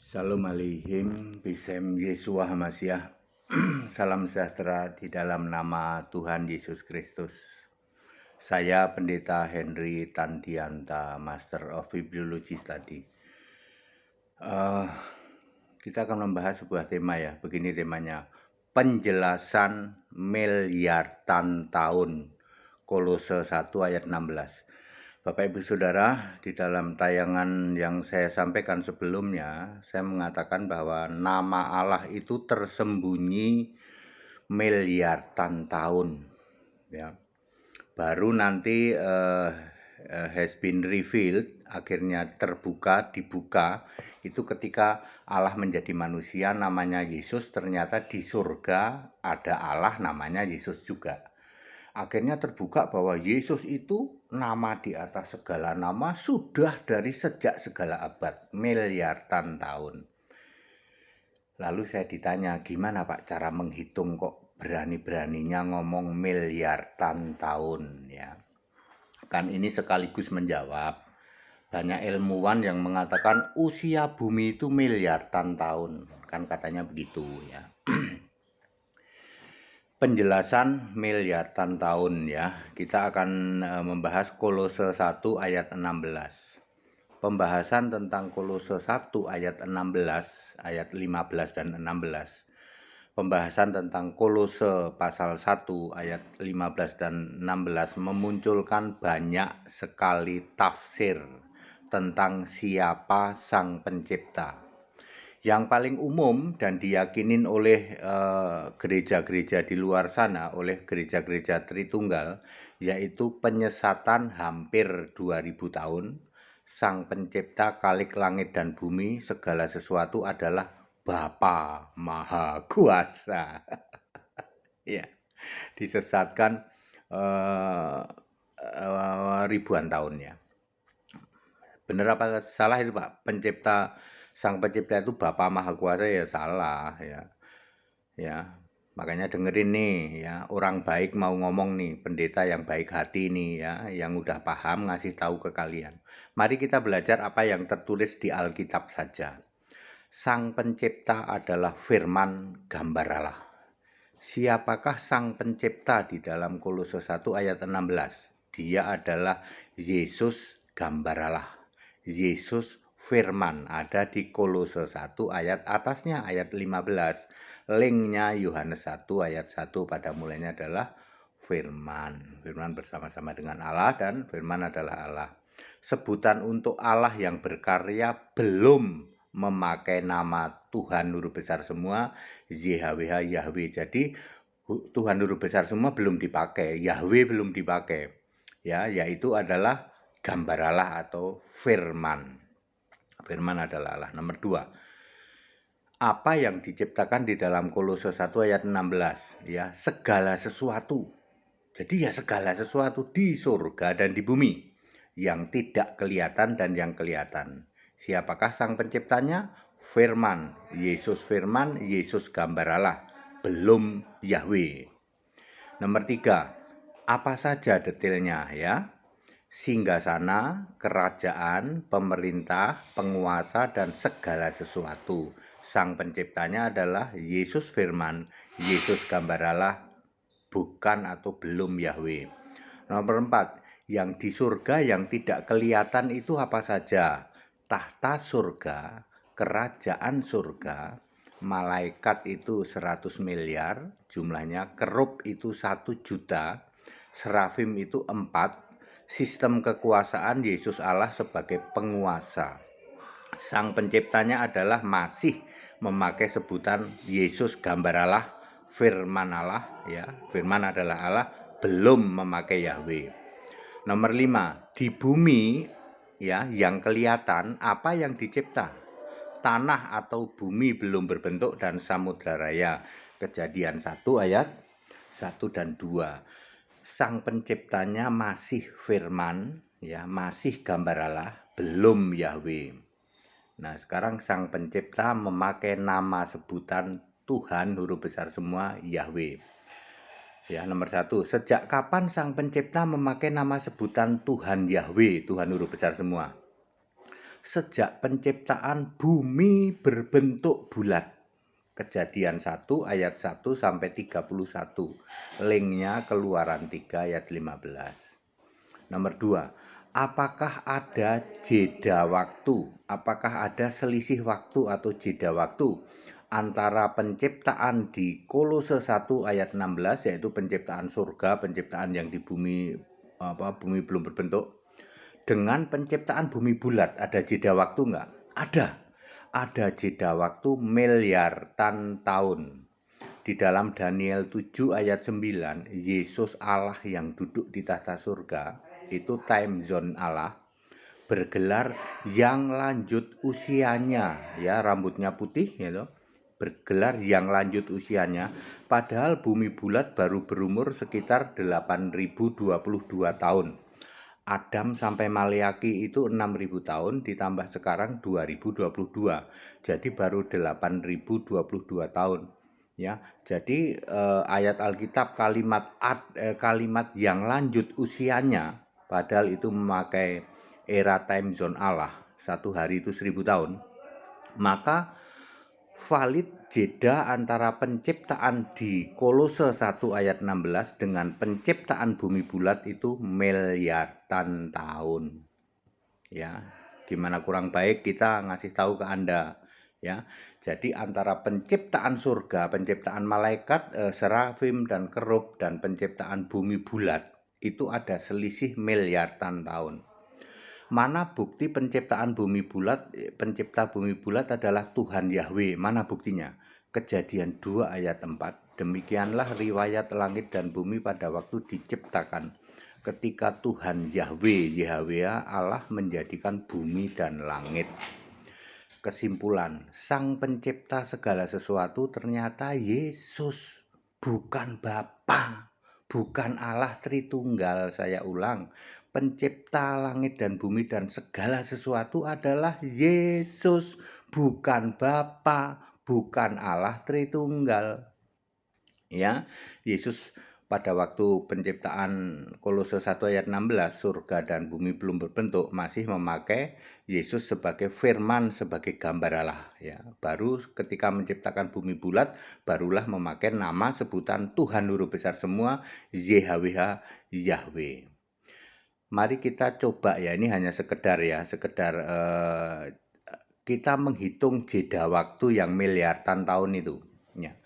Shalom Aleihim, Bisem Yesua Hamasiah. Salam sejahtera di dalam nama Tuhan Yesus Kristus. Saya Pendeta Henry Tandianta, Master of Bibliology Study. Kita akan membahas sebuah tema ya, begini temanya. Penjelasan miliaran tahun, Kolose 1 ayat 16. Bapak Ibu Saudara, di dalam tayangan yang saya sampaikan sebelumnya, saya mengatakan bahwa nama Allah itu tersembunyi miliaran tahun. Ya. Baru nanti has been revealed, akhirnya dibuka, itu ketika Allah menjadi manusia namanya Yesus, ternyata di surga ada Allah namanya Yesus juga. Akhirnya terbuka bahwa Yesus itu nama di atas segala nama sudah dari sejak segala abad, miliaran tahun. Lalu saya ditanya, gimana Pak cara menghitung kok berani-beraninya ngomong miliaran tahun ya. Kan ini sekaligus menjawab banyak ilmuwan yang mengatakan usia bumi itu miliaran tahun. Kan katanya begitu ya. Penjelasan miliaran tahun ya. Kita akan membahas Kolose 1 ayat 16. Pembahasan tentang Kolose 1 ayat 16, ayat 15 dan 16. Pembahasan tentang Kolose pasal 1 ayat 15 dan 16 memunculkan banyak sekali tafsir tentang siapa Sang Pencipta. Yang paling umum dan diyakinin oleh gereja-gereja di luar sana, oleh gereja-gereja Tritunggal, yaitu penyesatan hampir 2000 tahun. Sang Pencipta Khalik langit dan bumi, segala sesuatu adalah Bapa Maha Kuasa. Ya, disesatkan ribuan tahun ya. Benar apa salah itu Pak? Sang Pencipta itu Bapa Maha Kuasa ya salah ya. Ya, makanya dengerin nih ya, orang baik mau ngomong nih, pendeta yang baik hati nih ya, yang udah paham ngasih tahu ke kalian. Mari kita belajar apa yang tertulis di Alkitab saja. Sang Pencipta adalah firman gambar Allah. Siapakah Sang Pencipta di dalam Kolose 1 ayat 16? Dia adalah Yesus gambar Allah. Yesus firman ada di Kolose 1 ayat atasnya ayat 15. Linknya Yohanes 1 ayat 1 pada mulanya adalah firman. Firman bersama-sama dengan Allah dan firman adalah Allah. Sebutan untuk Allah yang berkarya belum memakai nama Tuhan huruf besar semua, YHWH Yahweh. Jadi Tuhan huruf besar semua belum dipakai, Yahweh belum dipakai. Ya, yaitu adalah gambar Allah atau firman. Firman adalah Allah. Nomor 2. Apa yang diciptakan di dalam Kolose 1 ayat 16? Ya, segala sesuatu. Jadi ya segala sesuatu di surga dan di bumi yang tidak kelihatan dan yang kelihatan. Siapakah Sang Penciptanya? Firman, Yesus gambar Allah, belum Yahweh. Nomor 3, apa saja detailnya ya? Singgasana, kerajaan, pemerintah, penguasa, dan segala sesuatu. Sang Penciptanya adalah Yesus firman, Yesus gambar Allah, bukan atau belum Yahweh. Nomor 4, yang di surga yang tidak kelihatan itu apa saja? Tahta surga, kerajaan surga, malaikat itu 100 miliar jumlahnya, kerub itu 1 juta, serafim itu 4, sistem kekuasaan Yesus Allah sebagai penguasa. Sang Penciptanya adalah masih memakai sebutan Yesus gambar Allah, firman Allah ya, firman adalah Allah, belum memakai Yahweh. Nomor 5, di bumi ya yang kelihatan apa yang dicipta? Tanah atau bumi belum berbentuk dan samudra raya. Kejadian 1 ayat 1 dan 2. Sang Penciptanya masih firman ya, masih gambar Allah, belum Yahweh. Nah, sekarang Sang Pencipta memakai nama sebutan Tuhan huruf besar semua, Yahweh. Ya, nomor 1, sejak kapan Sang Pencipta memakai nama sebutan Tuhan Yahweh, Tuhan huruf besar semua? sejak penciptaan bumi berbentuk bulat. Kejadian 1 ayat 1 sampai 31. Linknya Keluaran 3 ayat 15. Nomor 2, apakah ada jeda waktu? Apakah ada selisih waktu atau jeda waktu antara penciptaan di Kolose 1 ayat 16, yaitu penciptaan surga, penciptaan yang di bumi bumi belum berbentuk, dengan penciptaan bumi bulat? Ada jeda waktu enggak? Ada jeda waktu miliaran tahun. Di dalam Daniel 7 ayat 9, Yesus Allah yang duduk di tahta surga, itu time zone Allah, bergelar yang lanjut usianya, ya, rambutnya putih gitu. Bergelar yang lanjut usianya, padahal bumi bulat baru berumur sekitar 8022 tahun. Adam sampai Maleaki itu 6000 tahun, ditambah sekarang 2022. Jadi baru 8022 tahun. Ya, jadi ayat Alkitab kalimat yang lanjut usianya, padahal itu memakai era time zone Allah, 1 hari itu 1000 tahun. Maka valid jeda antara penciptaan di Kolose 1 ayat 16 dengan penciptaan bumi bulat itu miliaran tahun. Ya, gimana kurang baik kita ngasih tahu ke Anda, ya. Jadi antara penciptaan surga, penciptaan malaikat, serafim dan kerub, dan penciptaan bumi bulat itu ada selisih miliaran tahun. Mana bukti penciptaan bumi bulat? Pencipta bumi bulat adalah Tuhan Yahweh. Mana buktinya? Kejadian 2 ayat 4. Demikianlah riwayat langit dan bumi pada waktu diciptakan, ketika Tuhan Yahweh Allah menjadikan bumi dan langit. Kesimpulan, sang pencipta segala sesuatu ternyata Yesus, bukan Bapa, bukan Allah Tritunggal. Saya ulang, pencipta langit dan bumi dan segala sesuatu adalah Yesus, bukan Bapa, bukan Allah Tritunggal. Ya, Yesus pada waktu penciptaan Kolose 1 ayat 16, surga dan bumi belum berbentuk, masih memakai Yesus sebagai firman, sebagai gambar Allah, ya. Baru ketika menciptakan bumi bulat, barulah memakai nama sebutan Tuhan huruf besar semua, YHWH, Yahweh. Mari kita coba, ya, ini hanya sekedar kita menghitung jeda waktu yang miliaran tahun itu, ya.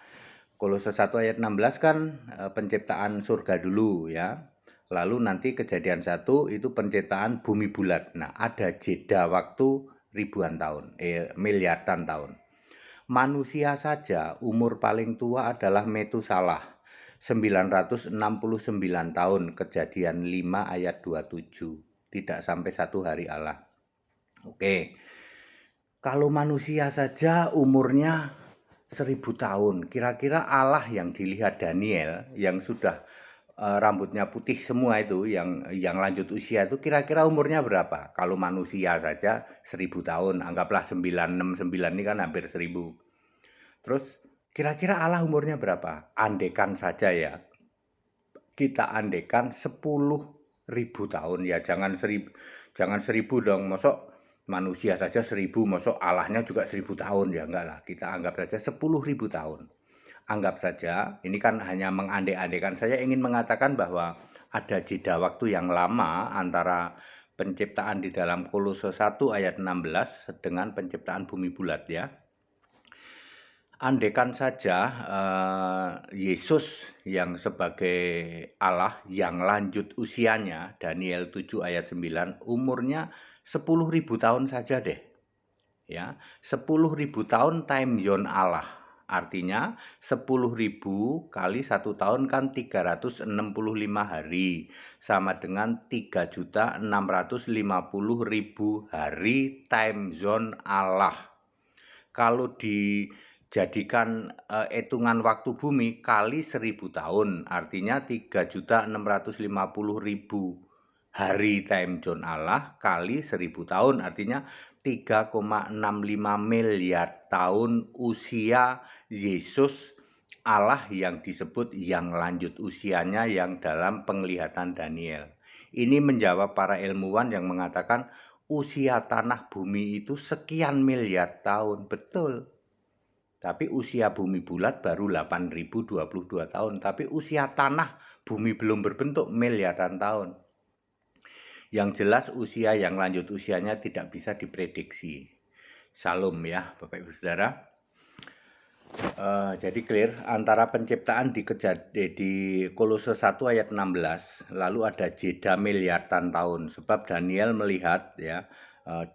Kolose 1 ayat 16 kan penciptaan surga dulu, ya. Lalu nanti kejadian 1 itu penciptaan bumi bulat. Nah, ada jeda waktu ribuan tahun, miliaran tahun. Manusia saja umur paling tua adalah Metusalah, 969 tahun, kejadian 5 ayat 27. Tidak sampai 1 hari Allah. Oke. Kalau manusia saja umurnya 1000 tahun, kira-kira Allah yang dilihat Daniel, yang sudah rambutnya putih semua itu, yang lanjut usia itu, kira-kira umurnya berapa? Kalau manusia saja 1000 tahun, anggaplah 969 ini kan hampir 1000. Terus kira-kira Allah umurnya berapa? Andekan saja, ya, kita andekan 10.000 tahun, ya, jangan 1000 dong, mosok manusia saja 1000, mosok Allahnya juga 1000 tahun, ya enggak lah. Kita anggap saja 10.000 tahun. Anggap saja, ini kan hanya mengandai-andaikan. Saya ingin mengatakan bahwa ada jeda waktu yang lama antara penciptaan di dalam Kolose 1 ayat 16 dengan penciptaan bumi bulat, ya. Andaikan saja Yesus yang sebagai Allah yang lanjut usianya, Daniel 7 ayat 9, umurnya 10.000 tahun saja deh. Ya, 10.000 tahun time zone Allah. Artinya 10.000 kali 1 tahun kan 365 hari, sama dengan 3.650.000 hari time zone Allah. Kalau dijadikan hitungan waktu bumi kali 1000 tahun, artinya 3.650.000 hari time zone Allah kali 1000 tahun, artinya 3,65 miliar tahun usia Yesus Allah yang disebut yang lanjut usianya yang dalam penglihatan Daniel. Ini menjawab para ilmuwan yang mengatakan usia tanah bumi itu sekian miliar tahun. Betul. Tapi usia bumi bulat baru 8.022 tahun. Tapi usia tanah bumi belum berbentuk miliaran tahun. Yang jelas usia yang lanjut usianya tidak bisa diprediksi. Salam ya Bapak Ibu Saudara. Jadi clear antara penciptaan di Kolose 1 ayat 16, lalu ada jeda miliaran tahun. Sebab Daniel melihat ya,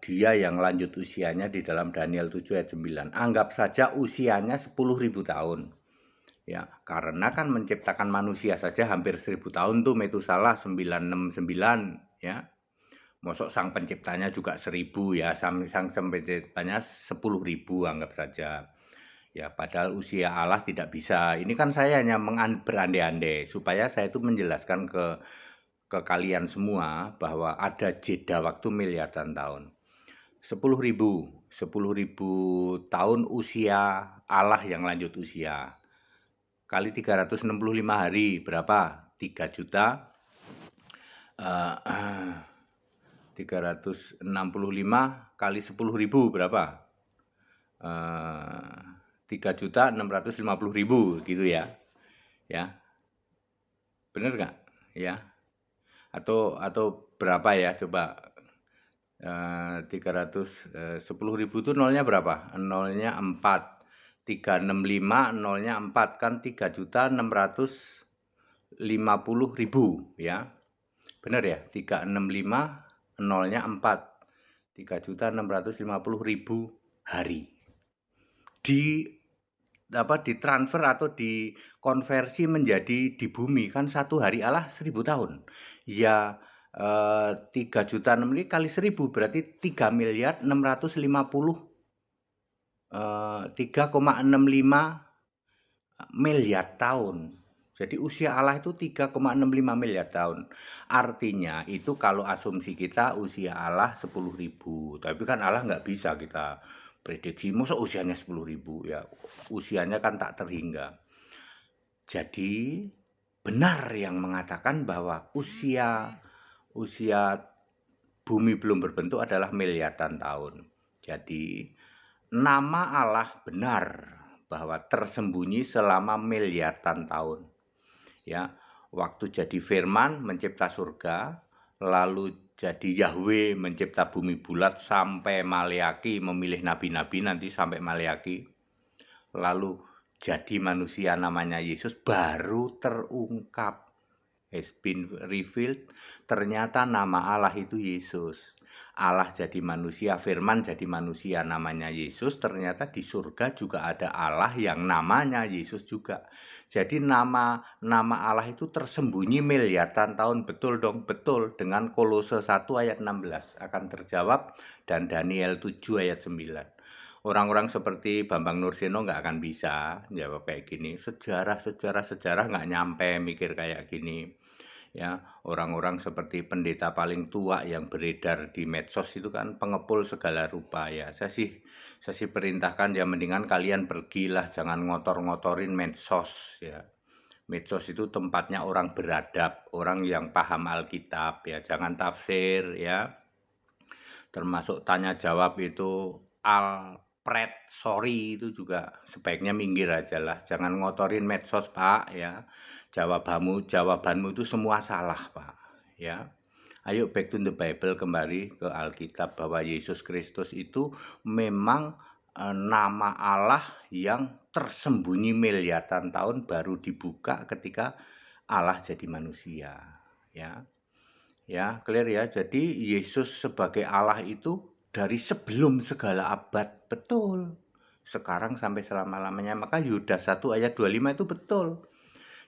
dia yang lanjut usianya di dalam Daniel 7 ayat 9. Anggap saja usianya 10.000 tahun. Ya, karena kan menciptakan manusia saja hampir 1.000 tahun tuh Metusalah 969 ya. Mosok sang penciptanya juga 1.000 ya, sang penciptanya 10.000 anggap saja. Ya, padahal usia Allah tidak bisa. Ini kan saya hanya berandai-andai supaya saya itu menjelaskan ke kalian semua bahwa ada jeda waktu miliaran tahun. 10.000 tahun usia Allah yang lanjut usia. Kali 365 hari berapa? 3 juta 365 kali 10.000 berapa? 3.650.000 gitu ya. Ya. Bener nggak? Ya. Atau berapa ya coba? 10.000 itu nolnya berapa? Nolnya 4. 365 nolnya 4 kan 3.650.000 ya. Benar ya? 365 nolnya 4. 3.650.000 hari. Ditransfer atau dikonversi menjadi di bumi kan satu hari Allah 1.000 tahun. Ya 3 juta 6 kali 1.000 berarti 3.650 3,65 miliar tahun. Jadi usia Allah itu 3,65 miliar tahun. Artinya itu kalau asumsi kita usia Allah 10.000. Tapi kan Allah nggak bisa kita prediksi. Masa usianya 10.000 ya. Usianya kan tak terhingga. Jadi benar yang mengatakan bahwa usia bumi belum berbentuk adalah miliaran tahun. Jadi nama Allah benar bahwa tersembunyi selama miliaran tahun. Ya, waktu jadi firman mencipta surga, lalu jadi Yahweh mencipta bumi bulat sampai Maleaki memilih nabi-nabi nanti sampai Maleaki. Lalu jadi manusia namanya Yesus baru terungkap. Has been revealed, ternyata nama Allah itu Yesus. Allah jadi manusia, firman jadi manusia namanya Yesus, ternyata di surga juga ada Allah yang namanya Yesus juga. Jadi nama Allah itu tersembunyi miliaran tahun, betul dong, betul. Dengan Kolose 1 ayat 16 akan terjawab dan Daniel 7 ayat 9. Orang-orang seperti Bambang Nursino nggak akan bisa jawab kayak gini. Sejarah nggak nyampe mikir kayak gini. Ya, orang-orang seperti pendeta paling tua yang beredar di medsos itu kan pengepul segala rupa ya. Saya sih perintahkan ya mendingan kalian pergilah, jangan ngotor-ngotorin medsos ya. Medsos itu tempatnya orang beradab, orang yang paham Alkitab ya, jangan tafsir ya. Termasuk tanya jawab itu sorry itu juga sebaiknya minggir aja lah. Jangan ngotorin medsos, Pak ya. Jawabanmu itu semua salah, Pak ya. Ayo back to the Bible, kembali ke Alkitab bahwa Yesus Kristus itu memang nama Allah yang tersembunyi miliaran tahun baru dibuka ketika Allah jadi manusia ya. Ya, clear ya. Jadi Yesus sebagai Allah itu dari sebelum segala abad, betul. Sekarang sampai selama-lamanya. Maka Yudas 1 ayat 25 itu betul.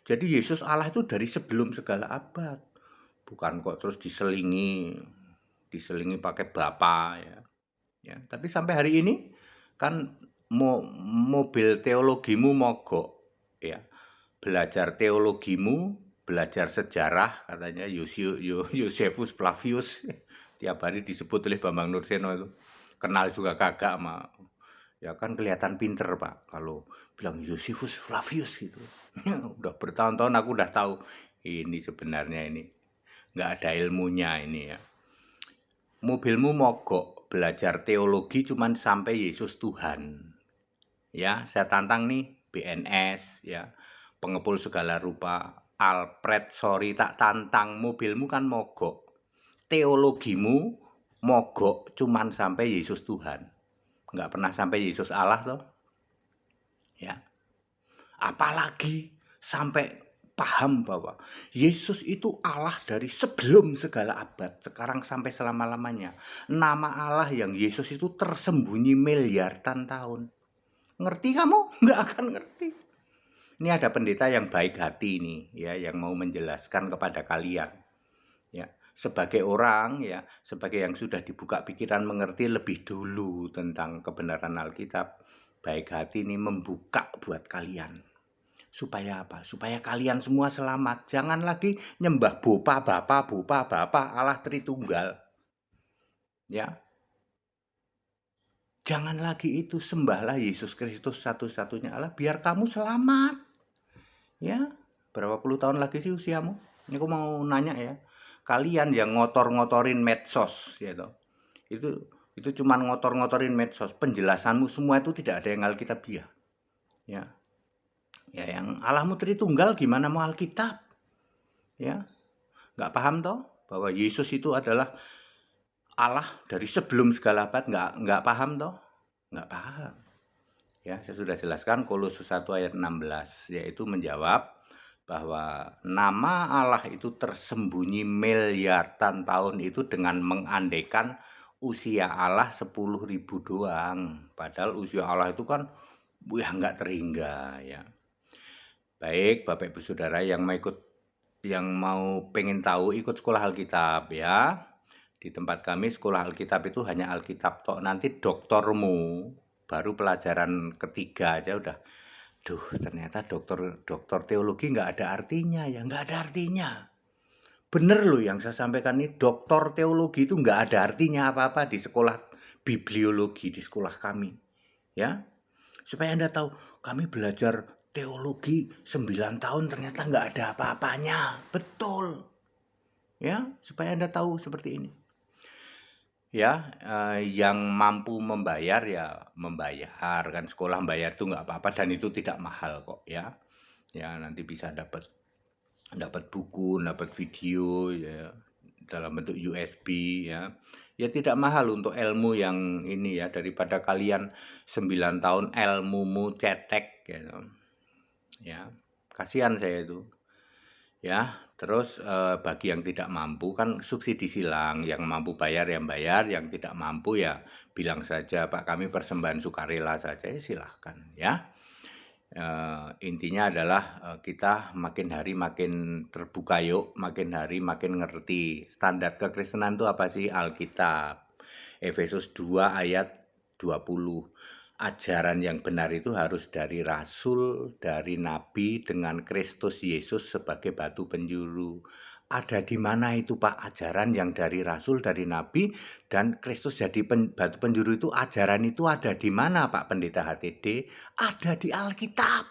Jadi Yesus Allah itu dari sebelum segala abad. Bukan kok terus diselingi pakai Bapa ya. Ya, tapi sampai hari ini kan mobil teologimu mogok ya. Belajar teologimu, belajar sejarah katanya Josephus Flavius tiap hari disebut oleh Bambang Nurseno itu. Kenal juga kagak sama. Ya kan kelihatan pinter, Pak, kalau bilang Josephus Flavius gitu. Udah bertahun-tahun aku udah tahu ini sebenarnya ini nggak ada ilmunya ini ya. mobilmu mogok belajar teologi cuman sampai Yesus Tuhan. Ya, saya tantang nih BNS ya, pengepul segala rupa, Alfred sorry tak tantang, mobilmu kan mogok. Teologimu mogok cuman sampai Yesus Tuhan. Nggak pernah sampai Yesus Allah toh. Ya. Apalagi sampai paham bahwa Yesus itu Allah dari sebelum segala abad, sekarang sampai selama-lamanya. Nama Allah yang Yesus itu tersembunyi miliaran tahun. Ngerti kamu? Nggak akan ngerti. Ini ada pendeta yang baik hati nih, ya, yang mau menjelaskan kepada kalian. Ya, sebagai orang, ya, sebagai yang sudah dibuka pikiran mengerti lebih dulu tentang kebenaran Alkitab, baik hati ini membuka buat kalian. Supaya apa? Supaya kalian semua selamat. Jangan lagi nyembah Bopa Bapak Allah Tritunggal. Ya. Jangan lagi itu, sembahlah Yesus Kristus satu-satunya Allah biar kamu selamat. Ya. Berapa puluh tahun lagi sih usiamu? Aku mau nanya ya. Kalian yang ngotor-ngotorin medsos gitu. Itu cuma ngotor-ngotorin medsos. Penjelasanmu semua itu tidak ada yang Alkitabiah. Ya. Ya yang Allahmu Tritunggal gimana mau Alkitab? Ya. Nggak paham toh bahwa Yesus itu adalah Allah dari sebelum segala abad, nggak paham toh? Nggak paham. Ya, saya sudah jelaskan Kolose 1 ayat 16, yaitu menjawab bahwa nama Allah itu tersembunyi miliaran tahun itu dengan mengandaikan usia Allah 10.000 doang. Padahal usia Allah itu kan ya nggak terhingga ya. Baik, Bapak Ibu Saudara yang mau pengen tahu ikut sekolah Alkitab ya. Di tempat kami sekolah Alkitab itu hanya Alkitab tok. Nanti doktormu baru pelajaran ketiga aja udah. Duh, ternyata doktor teologi nggak ada artinya ya, nggak ada artinya. Bener loh yang saya sampaikan ini, doktor teologi itu nggak ada artinya apa-apa di sekolah bibliologi di sekolah kami. Ya, supaya Anda tahu, kami belajar teologi 9 tahun ternyata nggak ada apa-apanya. Betul. Ya, supaya Anda tahu seperti ini. Ya, yang mampu membayar ya membayar, kan sekolah membayar itu nggak apa-apa dan itu tidak mahal kok ya. Ya nanti bisa dapat buku, dapat video ya dalam bentuk USB ya. Ya tidak mahal untuk ilmu yang ini ya, daripada kalian 9 tahun ilmumu cetek gitu. Ya, kasihan saya itu. Ya, terus bagi yang tidak mampu kan subsidi silang, yang mampu bayar yang bayar, yang tidak mampu ya bilang saja Pak kami persembahan sukarela saja ya silahkan ya. Intinya adalah kita makin hari makin terbuka yuk, makin hari makin ngerti standar kekristenan itu apa sih Alkitab. Efesus 2 ayat 20. Ajaran yang benar itu harus dari rasul, dari nabi dengan Kristus Yesus sebagai batu penjuru. Ada di mana itu Pak ajaran yang dari rasul, dari nabi dan Kristus jadi batu penjuru itu, ajaran itu ada di mana Pak Pendeta HTD? Ada di Alkitab.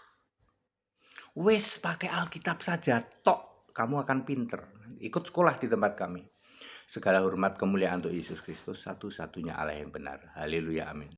Wis pakai Alkitab saja tok, kamu akan pinter. Ikut sekolah di tempat kami. Segala hormat kemuliaan untuk Yesus Kristus, satu-satunya Allah yang benar. Haleluya, amin.